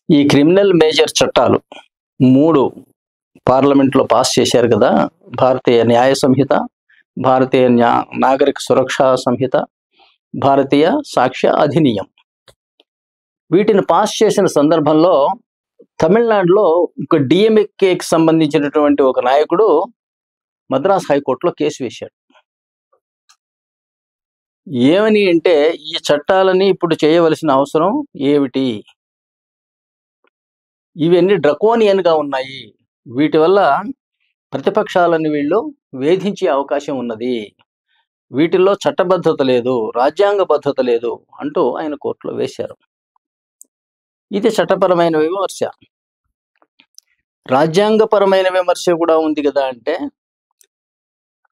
ఈ criminal major చట్టాలు 3 పార్లమెంట్లో పాస్ చేశారు కదా! భారతీయ న్యాయ సంహిత, భారతీయ నాగరిక సురక్షా సంహిత, భారతీయ సాక్ష్య అధినియం. వీటిని పాస్ చేసిన సందర్భంలో తమిళనాడులో ఒక డీఎంకేకి సంబంధించినటువంటి ఒక నాయకుడు మద్రాస్ హైకోర్టులో కేసు వేశాడు. ఏమని అంటే, ఈ చట్టాలని ఇప్పుడు చేయవలసిన అవసరం ఏమిటి? ఇవన్నీ డ్రకోనియన్‌గా ఉన్నాయి. వీటి వల్ల ప్రతిపక్షాలను వీళ్ళు వేధించే అవకాశం ఉన్నది. వీటిల్లో చట్టబద్ధత లేదు, రాజ్యాంగబద్ధత లేదు అంటూ ఆయన కోర్టులో వేశారు. ఇది చట్టపరమైన విమర్శ. రాజ్యాంగపరమైన విమర్శ కూడా ఉంది కదా అంటే,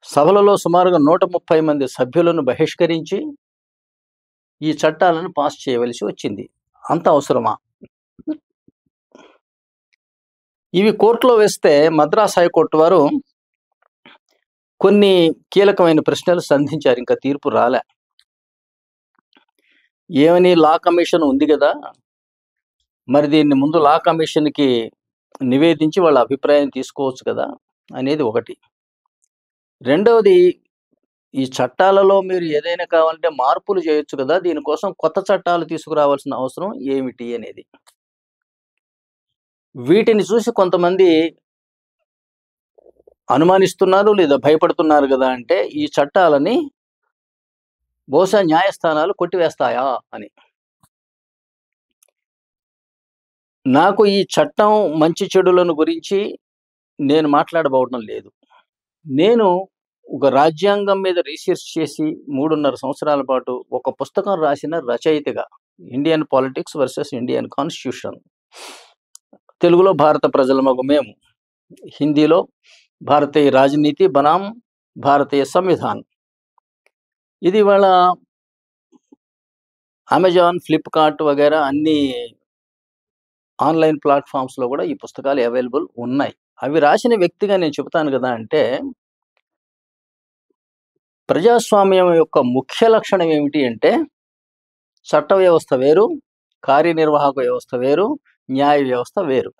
సభలలో సుమారుగా 130 మంది సభ్యులను బహిష్కరించి ఈ చట్టాలను పాస్ చేయవలసి వచ్చింది. అంత అవసరమా? ఇవి కోర్టులో వేస్తే మద్రాస్ హైకోర్టు వారు కొన్ని కీలకమైన ప్రశ్నలు సంధించారు. ఇంకా తీర్పు రాలే. ఏమని, లా కమిషన్ ఉంది కదా, మరి దీన్ని ముందు లా కమిషన్కి నివేదించి వాళ్ళ అభిప్రాయం తీసుకోవచ్చు కదా అనేది ఒకటి. రెండవది, ఈ చట్టాలలో మీరు ఏదైనా కావాలంటే మార్పులు చేయొచ్చు కదా, దీనికోసం కొత్త చట్టాలు తీసుకురావాల్సిన అవసరం ఏమిటి అనేది. వీటిని చూసి కొంతమంది అనుమానిస్తున్నారు లేదా భయపడుతున్నారు కదా అంటే, ఈ చట్టాలని బహుశా న్యాయస్థానాలు కొట్టివేస్తాయా అని. నాకు ఈ చట్టం మంచి చెడులను గురించి నేను మాట్లాడబోవడం లేదు. నేను ఒక రాజ్యాంగం మీద రీసెర్చ్ చేసి 3.5 సంవత్సరాల పాటు ఒక పుస్తకం రాసిన రచయితగా, Indian politics versus Indian constitution, తెలుగులో భారత ప్రజల మగు మేము, హిందీలో భారతీయ రాజనీతి బనాం భారతీయ సంవిధాన్. ఇది ఇవాళ అమెజాన్, ఫ్లిప్కార్ట్ వగైరా అన్ని ఆన్లైన్ ప్లాట్ఫామ్స్లో కూడా ఈ పుస్తకాలు అవైలబుల్ ఉన్నాయి. అవి రాసిన వ్యక్తిగా నేను చెబుతాను కదా అంటే, ప్రజాస్వామ్యం యొక్క ముఖ్య లక్షణం ఏమిటి అంటే, చట్ట వ్యవస్థ వేరు, కార్యనిర్వాహక వ్యవస్థ వేరు, న్యాయ వ్యవస్థ వేరు.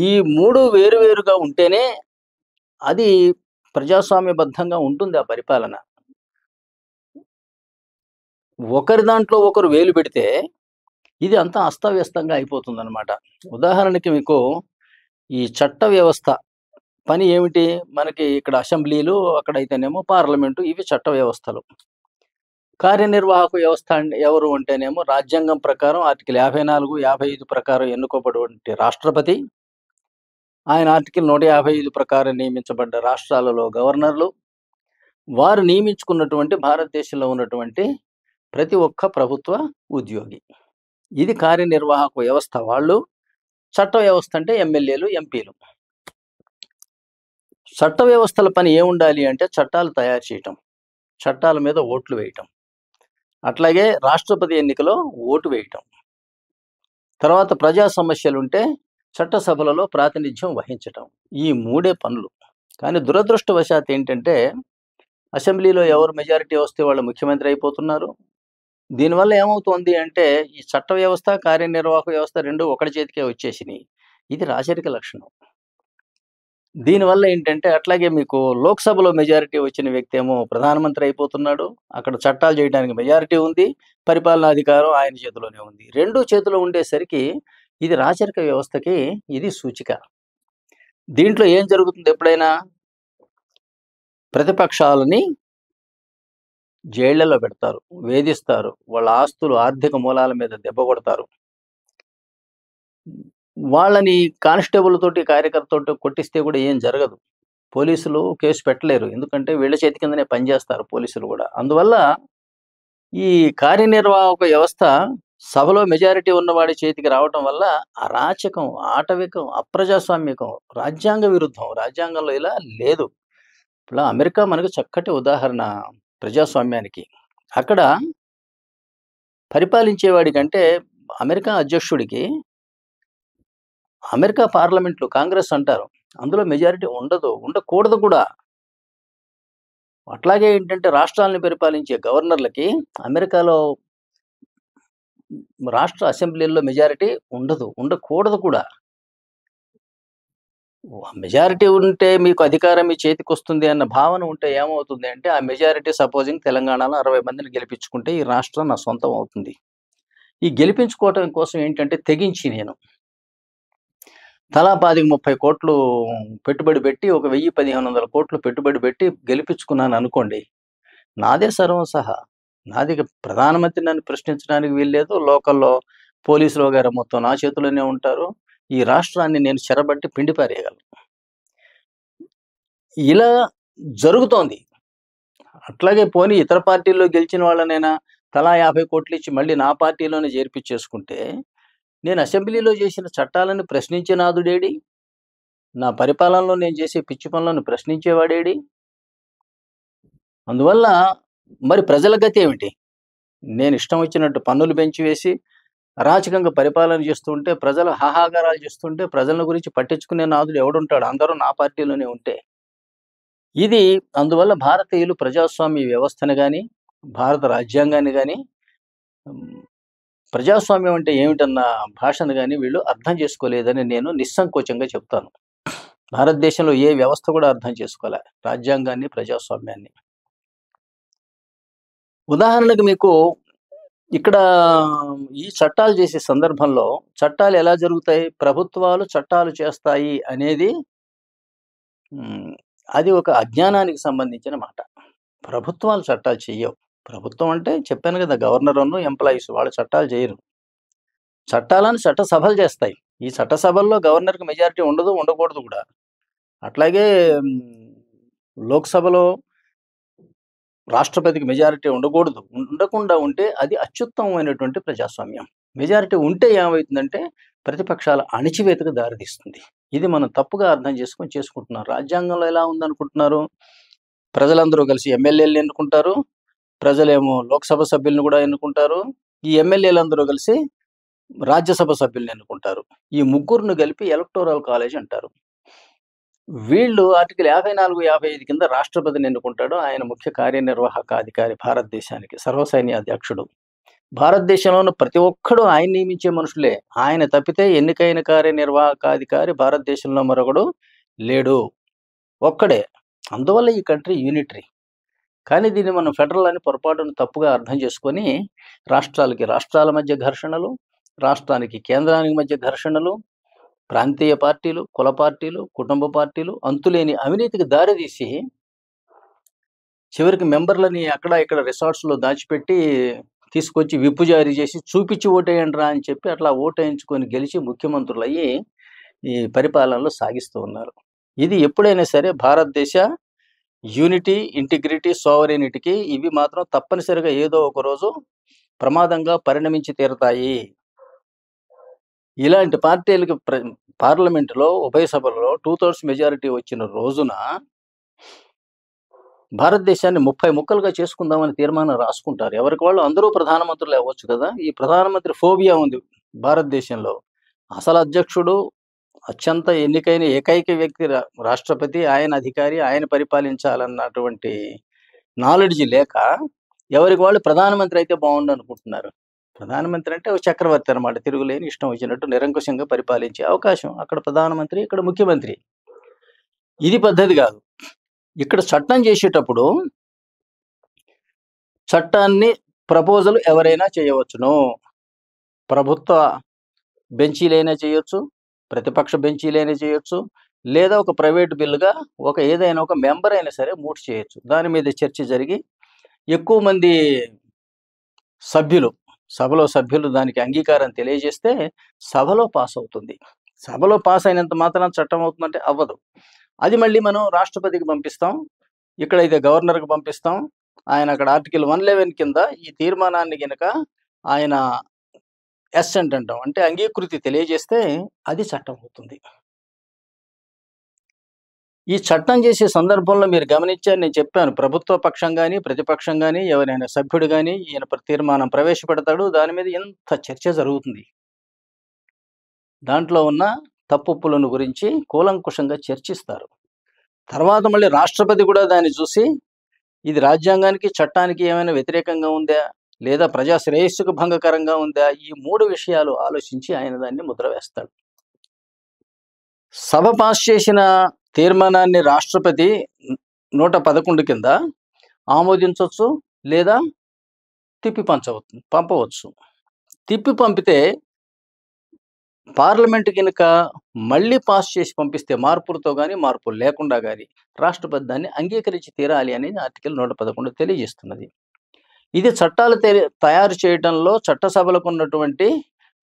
ఈ 3 వేరువేరుగా ఉంటేనే అది ప్రజాస్వామ్యబద్ధంగా ఉంటుంది ఆ పరిపాలన. ఒకరి దాంట్లో ఒకరు వేలు పెడితే ఇది అంతా అస్తవ్యస్తంగా అయిపోతుందన్నమాట. ఉదాహరణకి మీకు ఈ చట్ట వ్యవస్థ పని ఏమిటి? మనకి ఇక్కడ అసెంబ్లీలు, అక్కడైతేనేమో పార్లమెంటు, ఇవి చట్ట వ్యవస్థలు. కార్యనిర్వాహక వ్యవస్థ ఎవరు అంటేనేమో రాజ్యాంగం ప్రకారం ఆర్టికల్ 54, 55 ప్రకారం ఎన్నుకోబడినటువంటి రాష్ట్రపతి, ఆయన ఆర్టికల్ 155 ప్రకారం నియమించబడ్డ రాష్ట్రాలలో గవర్నర్లు, వారు నియమించుకున్నటువంటి భారతదేశంలో ఉన్నటువంటి ప్రతి ఒక్క ప్రభుత్వ ఉద్యోగి. ఇది కార్యనిర్వాహక వ్యవస్థ. వాళ్ళు చట్ట వ్యవస్థ అంటే ఎమ్మెల్యేలు, ఎంపీలు. చట్ట వ్యవస్థల పని ఏముండాలి అంటే, చట్టాలు తయారు చేయటం, చట్టాల మీద ఓట్లు వేయటం, అట్లాగే రాష్ట్రపతి ఎన్నికలో ఓటు వేయటం, తర్వాత ప్రజా సమస్యలుంటే చట్టసభలలో ప్రాతినిధ్యం వహించటం. ఈ 3 పనులు. కానీ దురదృష్టవశాత్ ఏంటంటే, అసెంబ్లీలో ఎవరు మెజారిటీ వస్తే వాళ్ళు ముఖ్యమంత్రి అయిపోతున్నారు. దీనివల్ల ఏమవుతోంది అంటే, ఈ చట్ట వ్యవస్థ, కార్యనిర్వాహక వ్యవస్థ 2 ఒకటి చేతికే వచ్చేసినాయి. ఇది రాజరిక లక్షణం. దీనివల్ల ఏంటంటే, అట్లాగే మీకు లోక్సభలో మెజారిటీ వచ్చిన వ్యక్తి ఏమో ప్రధానమంత్రి అయిపోతున్నాడు. అక్కడ చట్టాలు చేయడానికి మెజారిటీ ఉంది, పరిపాలనాధికారం ఆయన చేతిలోనే ఉంది. 2 చేతిలో ఉండేసరికి ఇది రాజరిక వ్యవస్థకి ఇది సూచిక. దీంట్లో ఏం జరుగుతుంది? ఎప్పుడైనా ప్రతిపక్షాలని జైళ్లలో పెడతారు, వేధిస్తారు, వాళ్ళ ఆస్తులు, ఆర్థిక మూలాల మీద దెబ్బ కొడతారు. వాళ్ళని కానిస్టేబుల్ తోటి, కార్యకర్తతో కొట్టిస్తే కూడా ఏం జరగదు. పోలీసులు కేసు పెట్టలేరు, ఎందుకంటే వీళ్ళ చేతి కిందనే పనిచేస్తారు పోలీసులు కూడా. అందువల్ల ఈ కార్యనిర్వాహక వ్యవస్థ సభలో మెజారిటీ ఉన్నవాడి చేతికి రావటం వల్ల అరాచకం, ఆటవికం, అప్రజాస్వామ్యకం, రాజ్యాంగ విరుద్ధం. రాజ్యాంగంలో ఇలా లేదు. ఇలా అమెరికా మనకు చక్కటి ఉదాహరణ ప్రజాస్వామ్యానికి. అక్కడ పరిపాలించేవాడికంటే అమెరికా అధ్యక్షుడికి అమెరికా పార్లమెంట్లు, కాంగ్రెస్ అంటారు, అందులో మెజారిటీ ఉండదు, ఉండకూడదు కూడా. అట్లాగే ఏంటంటే, రాష్ట్రాలను పరిపాలించే గవర్నర్లకి అమెరికాలో రాష్ట్ర అసెంబ్లీల్లో మెజారిటీ ఉండదు, ఉండకూడదు కూడా. మెజారిటీ ఉంటే మీకు అధికారం మీ చేతికొస్తుంది అన్న భావన ఉంటే ఏమవుతుంది అంటే, ఆ మెజారిటీ సపోజింగ్ తెలంగాణలో 60 మందిని గెలిపించుకుంటే ఈ రాష్ట్రం నా సొంతం అవుతుంది. ఈ గెలిపించుకోవటం కోసం ఏంటంటే తెగించి నేను తలా 30 కోట్లు పెట్టుబడి పెట్టి, ఒక 1000-1500 కోట్లు పెట్టుబడి పెట్టి గెలిపించుకున్నాను అనుకోండి. నాదే సర్వం సహా. నాది ప్రధానమంత్రి నన్ను ప్రశ్నించడానికి వీల్లేదు. లోకల్‌లో పోలీసులు వగైరా మొత్తం నా చేతిలోనే ఉంటారు. ఈ రాష్ట్రాన్ని నేను చెరబట్టి పిండి పారేయగలను. ఇలా జరుగుతోంది. అట్లాగే పోనీ ఇతర పార్టీల్లో గెలిచిన వాళ్ళనైనా తలా 50 కోట్లు ఇచ్చి మళ్ళీ నా పార్టీలోనే చేర్పించేసుకుంటే, నేను అసెంబ్లీలో చేసిన చట్టాలను ప్రశ్నించే నాదుడేడి? నా పరిపాలనలో నేను చేసే పిచ్చి పనులను ప్రశ్నించేవాడేడి? అందువల్ల మరి ప్రజల గతేమిటి? నేను ఇష్టం వచ్చినట్టు పన్నులు పెంచివేసి అరాచకంగా పరిపాలన చేస్తుంటే, ప్రజలు హాహాకారాలు చేస్తుంటే, ప్రజల గురించి పట్టించుకునే నాదుడు ఎవడుంటాడు? అందరూ నా పార్టీలోనే ఉంటే. ఇది అందువల్ల భారతీయులు ప్రజాస్వామ్య వ్యవస్థను గాని, భారత రాజ్యాంగాన్ని గాని, ప్రజాస్వామ్యం అంటే ఏమిటన్న భాషను గాని వీళ్ళు అర్థం చేసుకోలేదని నేను నిస్సంకోచంగా చెప్తాను. భారతదేశంలో ఏ వ్యవస్థ కూడా అర్థం చేసుకోలే రాజ్యాంగాన్ని, ప్రజాస్వామ్యాన్ని. ఉదాహరణకు మీకు ఇక్కడ ఈ చట్టాలు చేసే సందర్భంలో చట్టాలు ఎలా జరుగుతాయి? ప్రభుత్వాలు చట్టాలు చేస్తాయి అనేది అది ఒక అజ్ఞానానికి సంబంధించిన మాట. ప్రభుత్వాలు చట్టాలు చెయ్యవు. ప్రభుత్వం అంటే చెప్పాను కదా, గవర్నరును, ఎంప్లాయీస్ వాళ్ళు చట్టాలు చేయరు. చట్టాలను చట్టసభలు చేస్తాయి. ఈ చట్టసభల్లో గవర్నర్‌కి మెజారిటీ ఉండదు, ఉండకూడదు కూడా. అట్లాగే లోక్‌సభలో రాష్ట్రపతికి మెజారిటీ ఉండకూడదు. ఉండకుండా ఉంటే అది అత్యుత్తమమైనటువంటి ప్రజాస్వామ్యం. మెజారిటీ ఉంటే ఏమవుతుందంటే ప్రతిపక్షాల అణిచివేతకు దారితీస్తుంది. ఇది మనం తప్పుగా అర్థం చేసుకుంటున్నాం. రాజ్యాంగంలో ఎలా ఉందనుకుంటున్నారు? ప్రజలందరూ కలిసి ఎమ్మెల్యేలను ఎన్నుకుంటారు. ప్రజలేమో లోక్సభ సభ్యులను కూడా ఎన్నుకుంటారు. ఈ ఎమ్మెల్యేలందరూ కలిసి రాజ్యసభ సభ్యులను ఎన్నుకుంటారు. ఈ ముగ్గురును కలిపి ఎలక్టోరల్ కాలేజ్ అంటారు. వీళ్ళు ఆర్టికల్ 54, 55 కింద రాష్ట్రపతిని ఎన్నుకుంటాడు. ఆయన ముఖ్య కార్యనిర్వాహక అధికారి భారతదేశానికి, సర్వసైన్య అధ్యక్షుడు. భారతదేశంలో ప్రతి ఒక్కడు ఆయన నియమించే మనుషులే. ఆయన తప్పితే ఎన్నికైన కార్యనిర్వాహకాధికారి భారతదేశంలో మరొకడు లేడు, ఒక్కడే. అందువల్ల ఈ కంట్రీ యూనిటరీ. కానీ దీన్ని మనం ఫెడరల్ అని పొరపాటును తప్పుగా అర్థం చేసుకొని రాష్ట్రాల మధ్య ఘర్షణలు, రాష్ట్రానికి కేంద్రానికి మధ్య ఘర్షణలు, ప్రాంతీయ పార్టీలు, కుల పార్టీలు, కుటుంబ పార్టీలు, అంతులేని అవినీతికి దారితీసి చివరికి మెంబర్లని అక్కడ ఇక్కడ రిసార్ట్స్‌లో దాచిపెట్టి తీసుకొచ్చి విప్పు జారీ చేసి చూపించి ఓటేయండిరా అని చెప్పి అట్లా ఓటేయించుకొని గెలిచి ముఖ్యమంత్రులయ్యి ఈ పరిపాలనలో సాగిస్తూ ఉన్నారు. ఇది ఎప్పుడైనా సరే భారతదేశ యూనిటీ, ఇంటిగ్రిటీ, సోవరెనిటీకి ఇవి మాత్రం తప్పనిసరిగా ఏదో ఒక రోజు ప్రమాదంగా పరిణమించి తీరతాయి. ఇలాంటి పార్టీలకి పార్లమెంటులో ఉభయ సభలలో 2/3 మెజారిటీ వచ్చిన రోజున భారతదేశాన్ని 30 ముక్కలుగా చేసుకుందామని తీర్మానం రాసుకుంటారు. ఎవరికి వాళ్ళు అందరూ ప్రధానమంత్రులు అవ్వచ్చు కదా. ఈ ప్రధానమంత్రి ఫోబియా ఉంది భారతదేశంలో. అసలు అధ్యక్షుడు, అత్యంత ఎన్నికైన ఏకైక వ్యక్తి రాష్ట్రపతి, ఆయన అధికారి, ఆయన పరిపాలించాలన్నటువంటి నాలెడ్జ్ లేక ఎవరికి వాళ్ళు ప్రధానమంత్రి అయితే బాగుండు అనుకుంటున్నారు. ప్రధానమంత్రి అంటే ఒక చక్రవర్తి అనమాట. తిరుగులేని ఇష్టం వచ్చినట్టు నిరంకుశంగా పరిపాలించే అవకాశం. అక్కడ ప్రధానమంత్రి, ఇక్కడ ముఖ్యమంత్రి. ఇది పద్ధతి కాదు. ఇక్కడ చట్టం చేసేటప్పుడు చట్టాన్ని ప్రపోజల్ ఎవరైనా చేయవచ్చును. ప్రభుత్వ బెంచీలైనా చేయొచ్చు, ప్రతిపక్ష బెంచీలైనా చేయొచ్చు, లేదా ఒక ప్రైవేట్ బిల్లుగా ఏదైనా ఒక మెంబర్ అయినా సరే మూవ్ చేయొచ్చు. దాని మీద చర్చ జరిగి ఎక్కువ మంది సభలో సభ్యులు దానికి అంగీకారం తెలియజేస్తే సభలో పాస్ అవుతుంది. సభలో పాస్ అయినంత మాత్రాన చట్టం అవుతుందంటే అవ్వదు. అది మళ్ళీ మనం రాష్ట్రపతికి పంపిస్తాం, ఇక్కడైతే గవర్నర్కి పంపిస్తాం. ఆయన అక్కడ ఆర్టికల్ 111 కింద ఈ తీర్మానాన్ని గనక ఆయన అసెంట్ అంటాం, అంటే అంగీకృతి తెలియజేస్తే అది చట్టం అవుతుంది. ఈ చట్టం చేసే సందర్భంలో మీరు గమనించారు, నేను చెప్పాను, ప్రభుత్వ పక్షం కానీ ప్రతిపక్షం కానీ ఎవరైనా సభ్యుడు కానీ ఈయన తీర్మానం ప్రవేశపెడతాడు, దాని మీద ఎంత చర్చ జరుగుతుంది. దాంట్లో ఉన్న తప్పులను గురించి కూలంకుషంగా చర్చిస్తారు. తర్వాత మళ్ళీ రాష్ట్రపతి కూడా దాన్ని చూసి ఇది రాజ్యాంగానికి, చట్టానికి ఏమైనా వ్యతిరేకంగా ఉందా లేదా ప్రజా శ్రేయస్సుకు భంగకరంగా ఉందా? ఈ 3 విషయాలు ఆలోచించి ఆయన దాన్ని ముద్ర వేస్తాడు. సభ పాస్ చేసిన తీర్మానాన్ని రాష్ట్రపతి 111 కింద ఆమోదించొచ్చు లేదా పంపవచ్చు. తిప్పి పంపితే పార్లమెంట్ గినక మళ్ళీ పాస్ చేసి పంపిస్తే మార్పులతో గాని, మార్పులు లేకుండా గాని రాష్ట్రపతి దాన్ని అంగీకరించి తీరాలి అనేది ఆర్టికల్ 111 తెలియజేస్తున్నది. ఇది చట్టాలు తయారు చేయడంలో చట్టసభలకు ఉన్నటువంటి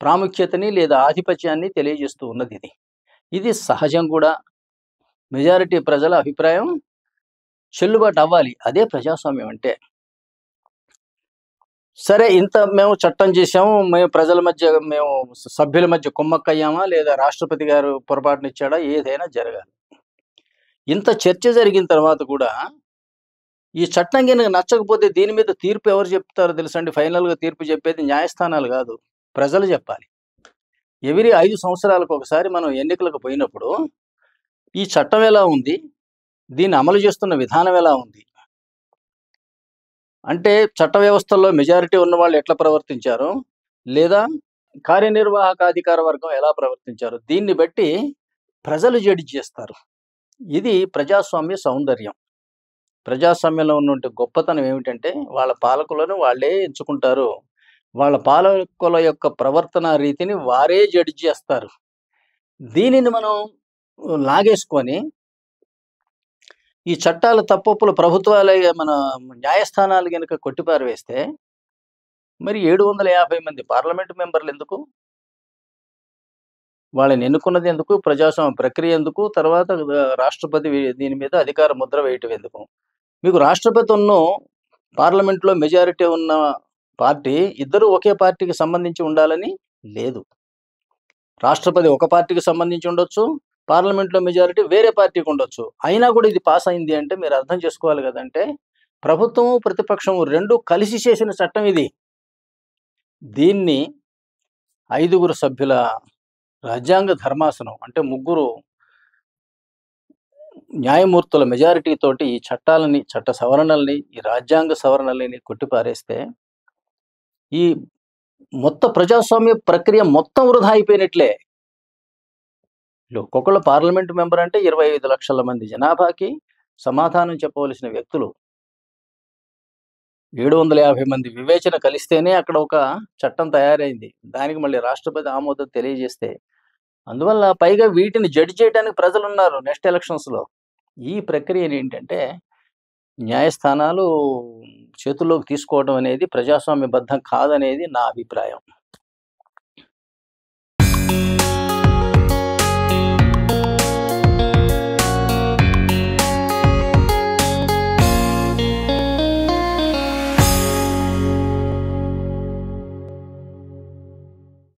ప్రాముఖ్యతని లేదా ఆధిపత్యాన్ని తెలియజేస్తూ ఉన్నది ఇది. ఇది సహజం కూడా. మెజారిటీ ప్రజల అభిప్రాయం చెల్లుబాటు అవ్వాలి. అదే ప్రజాస్వామ్యం అంటే. సరే, ఇంత మేము చట్టం చేసాము, మేము ప్రజల మధ్య మేము సభ్యుల మధ్య కుమ్మక్కయ్యామా, లేదా రాష్ట్రపతి గారు పొరపాటునిచ్చాడా, ఏదైనా జరగాలి. ఇంత చర్చ జరిగిన తర్వాత కూడా ఈ చట్టం కింద నచ్చకపోతే దీని మీద తీర్పు ఎవరు చెప్తారో తెలుసండి? ఫైనల్గా తీర్పు చెప్పేది న్యాయస్థానాలు కాదు, ప్రజలు చెప్పాలి. ఎవ్రీ 5 సంవత్సరాలకు ఒకసారి మనం ఎన్నికలకు పోయినప్పుడు ఈ చట్టం ఎలా ఉంది, దీన్ని అమలు చేస్తున్న విధానం ఎలా ఉంది, అంటే చట్ట వ్యవస్థల్లో మెజారిటీ ఉన్న వాళ్ళు ఎట్లా ప్రవర్తించారు, లేదా కార్యనిర్వాహక అధికార వర్గం ఎలా ప్రవర్తించారు, దీన్ని బట్టి ప్రజలు జడ్జి చేస్తారు. ఇది ప్రజాస్వామ్య సౌందర్యం. ప్రజాస్వామ్యంలో ఉన్నటువంటి గొప్పతనం ఏమిటంటే వాళ్ళ పాలకులను వాళ్ళే ఎంచుకుంటారు. వాళ్ళ పాలకుల యొక్క ప్రవర్తన రీతిని వారే జడ్జి చేస్తారు. దీనిని మనం లాగేసుకొని ఈ చట్టాల తప్పొప్పులు ప్రభుత్వాలే మన న్యాయస్థానాలు కనుక కొట్టిపారవేస్తే మరి 750 మంది పార్లమెంట్ మెంబర్లు ఎందుకు? వాళ్ళని ఎన్నుకున్నది ఎందుకు? ప్రజాస్వామ్య ప్రక్రియ ఎందుకు? తర్వాత రాష్ట్రపతి దీని మీద అధికార ముద్ర వేయటం ఎందుకు? మీకు రాష్ట్రపతి పార్లమెంట్లో మెజారిటీ ఉన్న పార్టీ ఇద్దరు ఒకే పార్టీకి సంబంధించి ఉండాలని లేదు. రాష్ట్రపతి ఒక పార్టీకి సంబంధించి ఉండొచ్చు, పార్లమెంట్లో మెజారిటీ వేరే పార్టీకి ఉండొచ్చు. అయినా కూడా ఇది పాస్ అయింది అంటే మీరు అర్థం చేసుకోవాలి కదంటే ప్రభుత్వము ప్రతిపక్షము రెండు కలిసి చేసిన చట్టం ఇది. దీన్ని 5 సభ్యుల రాజ్యాంగ ధర్మాసనం అంటే 3 న్యాయమూర్తుల మెజారిటీ తోటి ఈ చట్టాలని, చట్ట సవరణల్ని, ఈ రాజ్యాంగ సవరణల్ని కొట్టిపారేస్తే ఈ మొత్తం ప్రజాస్వామ్య ప్రక్రియ మొత్తం వృధా అయిపోయినట్లే. ఒక్కొక్కళ్ళు పార్లమెంట్ మెంబర్ అంటే 25 లక్షల మంది జనాభాకి సమాధానం చెప్పవలసిన వ్యక్తులు. 750 మంది వివేచన కలిస్తేనే అక్కడ ఒక చట్టం తయారైంది. దానికి మళ్ళీ రాష్ట్రపతి ఆమోదం తెలియజేస్తే, అందువల్ల పైగా వీటిని జడ్జి చేయడానికి ప్రజలు ఉన్నారు నెక్స్ట్ ఎలక్షన్స్లో. ఈ ప్రక్రియను ఏంటంటే న్యాయస్థానాలు చేతుల్లోకి తీసుకోవడం అనేది ప్రజాస్వామ్యబద్ధం కాదనేది నా అభిప్రాయం.